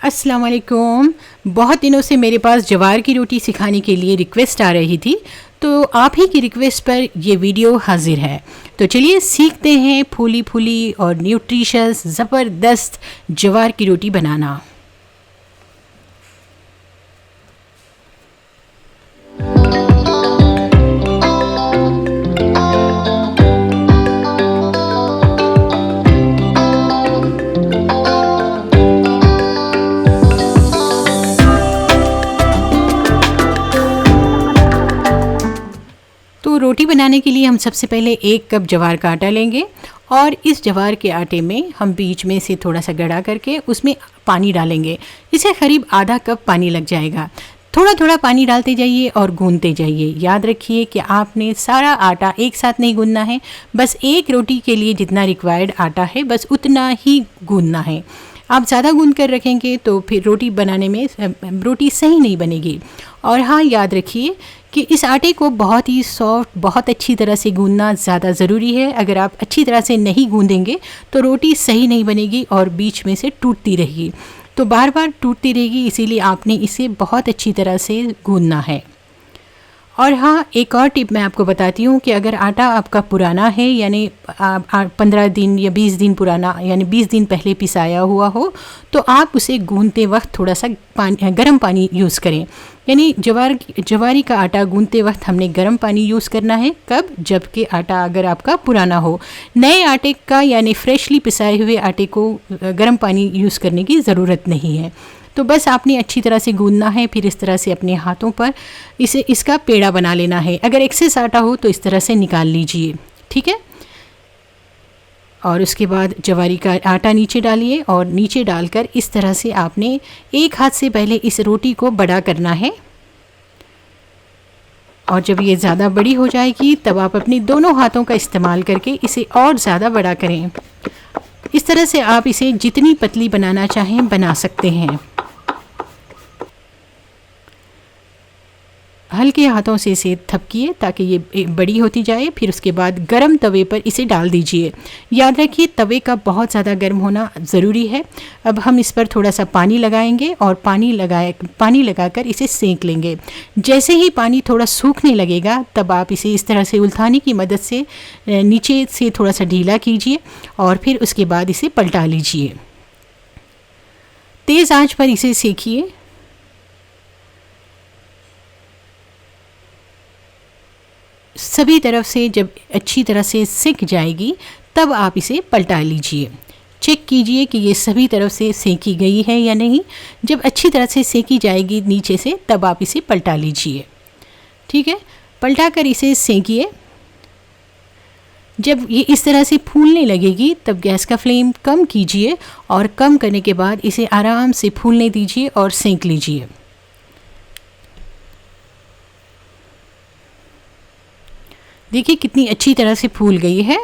अस्सलाम वालेकुम। बहुत दिनों से मेरे पास जवार की रोटी सिखाने के लिए रिक्वेस्ट आ रही थी, तो आप ही की रिक्वेस्ट पर ये वीडियो हाजिर है। तो चलिए सीखते हैं फूली फूली और न्यूट्रिशस ज़बरदस्त जवार की रोटी बनाना। तो रोटी बनाने के लिए हम सबसे पहले 1 कप जवार का आटा लेंगे और इस जवार के आटे में हम बीच में से थोड़ा सा गड़ा करके उसमें पानी डालेंगे। इसे करीब आधा कप पानी लग जाएगा। थोड़ा थोड़ा पानी डालते जाइए और गूंदते जाइए। याद रखिए कि आपने सारा आटा एक साथ नहीं गूंदना है, बस एक रोटी के लिए जितना रिक्वायर्ड आटा है बस उतना ही गूंदना है। आप ज़्यादा गूंद कर रखेंगे तो फिर रोटी बनाने में रोटी सही नहीं बनेगी। और हाँ, याद रखिए कि इस आटे को बहुत ही सॉफ्ट, बहुत अच्छी तरह से गूंदना ज़्यादा ज़रूरी है। अगर आप अच्छी तरह से नहीं गूंदेंगे तो रोटी सही नहीं बनेगी और बीच में से टूटती रहेगी, तो बार बार टूटती रहेगी। इसीलिए आपने इसे बहुत अच्छी तरह से गूंदना है। और हाँ, एक और टिप मैं आपको बताती हूँ कि अगर आटा आपका पुराना है, यानी 15 दिन या 20 दिन पुराना, यानी 20 दिन पहले पिसाया हुआ हो, तो आप उसे गूंदते वक्त थोड़ा सा गर्म पानी यूज़ करें। यानी जवारी का आटा गूंदते वक्त हमने गर्म पानी यूज़ करना है। कब? जबकि आटा अगर आपका पुराना हो। नए आटे का यानी फ्रेशली पिसाए हुए आटे को गर्म पानी यूज़ करने की ज़रूरत नहीं है। तो बस आपने अच्छी तरह से गूंदना है। फिर इस तरह से अपने हाथों पर इसका पेड़ा बना लेना है। अगर एक्सेस आटा हो तो इस तरह से निकाल लीजिए, ठीक है। और उसके बाद जवारी का आटा नीचे डालिए और नीचे डालकर इस तरह से आपने एक हाथ से पहले इस रोटी को बड़ा करना है। और जब ये ज़्यादा बड़ी हो जाएगी तब आप अपने दोनों हाथों का इस्तेमाल करके इसे और ज़्यादा बड़ा करें। इस तरह से आप इसे जितनी पतली बनाना चाहें बना सकते हैं। हल्के हाथों से इसे थपकिए ताकि ये बड़ी होती जाए। फिर उसके बाद गरम तवे पर इसे डाल दीजिए। याद रखिए तवे का बहुत ज़्यादा गर्म होना ज़रूरी है। अब हम इस पर थोड़ा सा पानी लगाएंगे और पानी लगाकर इसे सेंक लेंगे। जैसे ही पानी थोड़ा सूखने लगेगा तब आप इसे इस तरह से उल्थाने की मदद से नीचे से थोड़ा सा ढीला कीजिए और फिर उसके बाद इसे पलटा लीजिए। तेज़ आंच पर इसे सेकिए। सभी तरफ से जब अच्छी तरह से सिक जाएगी तब आप इसे पलटा लीजिए। चेक कीजिए कि ये सभी तरफ से सेकी गई है या नहीं। जब अच्छी तरह से सेकी जाएगी नीचे से तब आप इसे पलटा लीजिए, ठीक है। पलटा कर इसे सेकिए। जब ये इस तरह से फूलने लगेगी तब गैस का फ्लेम कम कीजिए और कम करने के बाद इसे आराम से फूलने दीजिए और सेंक लीजिए। देखिए कितनी अच्छी तरह से फूल गई है।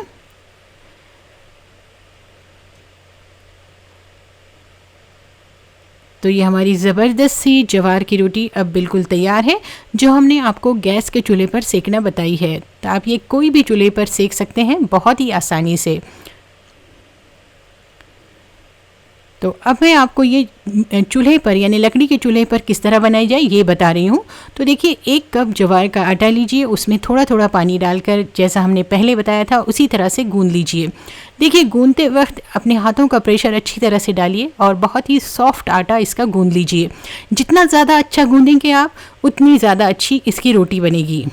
तो ये हमारी ज़बरदस्त सी जवार की रोटी अब बिल्कुल तैयार है, जो हमने आपको गैस के चूल्हे पर सेकना बताई है। तो आप ये कोई भी चूल्हे पर सेक सकते हैं बहुत ही आसानी से। तो अब मैं आपको ये चूल्हे पर यानी लकड़ी के चूल्हे पर किस तरह बनाई जाए ये बता रही हूँ। तो देखिए 1 कप जवार का आटा लीजिए, उसमें थोड़ा थोड़ा पानी डालकर जैसा हमने पहले बताया था उसी तरह से गूंद लीजिए। देखिए गूंदते वक्त अपने हाथों का प्रेशर अच्छी तरह से डालिए और बहुत ही सॉफ्ट आटा इसका गूंद लीजिए। जितना ज़्यादा अच्छा गूंदेंगे आप उतनी ज़्यादा अच्छी इसकी रोटी बनेगी।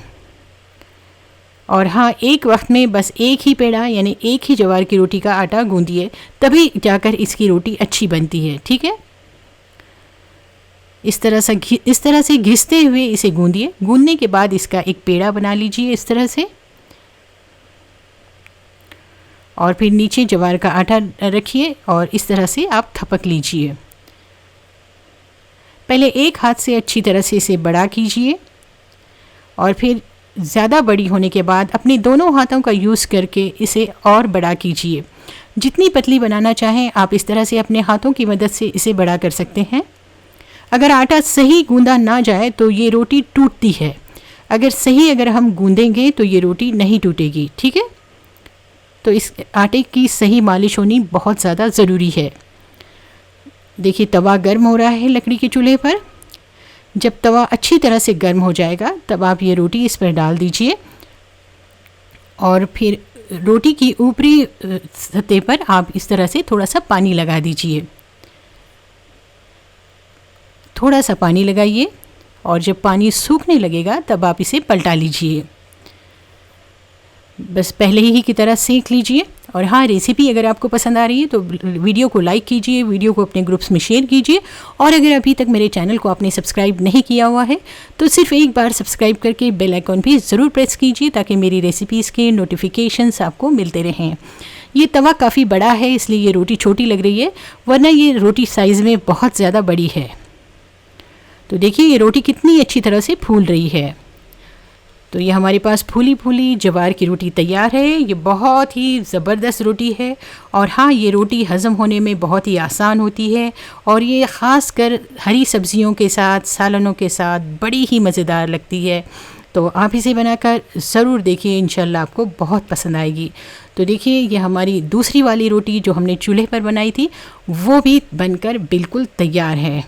और हाँ, एक वक्त में बस एक ही पेड़ा यानी एक ही जवार की रोटी का आटा गूंदिए, तभी जाकर इसकी रोटी अच्छी बनती है, ठीक है। इस तरह से घिसते हुए इसे गूंदिए। गूंदने के बाद इसका एक पेड़ा बना लीजिए इस तरह से। और फिर नीचे जवार का आटा रखिए और इस तरह से आप थपक लीजिए। पहले एक हाथ से अच्छी तरह से इसे बड़ा कीजिए और फिर ज़्यादा बड़ी होने के बाद अपने दोनों हाथों का यूज़ करके इसे और बड़ा कीजिए। जितनी पतली बनाना चाहें आप इस तरह से अपने हाथों की मदद से इसे बड़ा कर सकते हैं। अगर आटा सही गूंदा ना जाए तो ये रोटी टूटती है। अगर हम गूंदेंगे तो ये रोटी नहीं टूटेगी, ठीक है। तो इस आटे की सही मालिश होनी बहुत ज़्यादा ज़रूरी है। देखिए तवा गर्म हो रहा है लकड़ी के चूल्हे पर। जब तवा अच्छी तरह से गर्म हो जाएगा तब आप ये रोटी इस पर डाल दीजिए और फिर रोटी की ऊपरी सतह पर आप इस तरह से थोड़ा सा पानी लगा दीजिए। थोड़ा सा पानी लगाइए और जब पानी सूखने लगेगा तब आप इसे पलटा लीजिए। बस पहले ही की तरह सेक लीजिए। और हाँ, रेसिपी अगर आपको पसंद आ रही है तो वीडियो को लाइक कीजिए, वीडियो को अपने ग्रुप्स में शेयर कीजिए। और अगर अभी तक मेरे चैनल को आपने सब्सक्राइब नहीं किया हुआ है तो सिर्फ एक बार सब्सक्राइब करके बेल आइकॉन भी ज़रूर प्रेस कीजिए ताकि मेरी रेसिपीज़ के नोटिफिकेशंस आपको मिलते रहें। ये तवा काफ़ी बड़ा है इसलिए ये रोटी छोटी लग रही है, वरना ये रोटी साइज़ में बहुत ज़्यादा बड़ी है। तो देखिए ये रोटी कितनी अच्छी तरह से फूल रही है। तो ये हमारे पास फूली फूली ज्वार की रोटी तैयार है। ये बहुत ही ज़बरदस्त रोटी है और हाँ, ये रोटी हज़म होने में बहुत ही आसान होती है और ये ख़ास कर हरी सब्जियों के साथ, सालनों के साथ बड़ी ही मज़ेदार लगती है। तो आप इसे बनाकर ज़रूर देखिए, इंशाल्लाह आपको बहुत पसंद आएगी। तो देखिए ये हमारी दूसरी वाली रोटी जो हमने चूल्हे पर बनाई थी वो भी बनकर बिल्कुल तैयार है।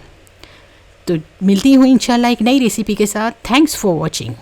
तो मिलती हूँ इंशाल्लाह एक नई रेसिपी के साथ। Thanks for watching.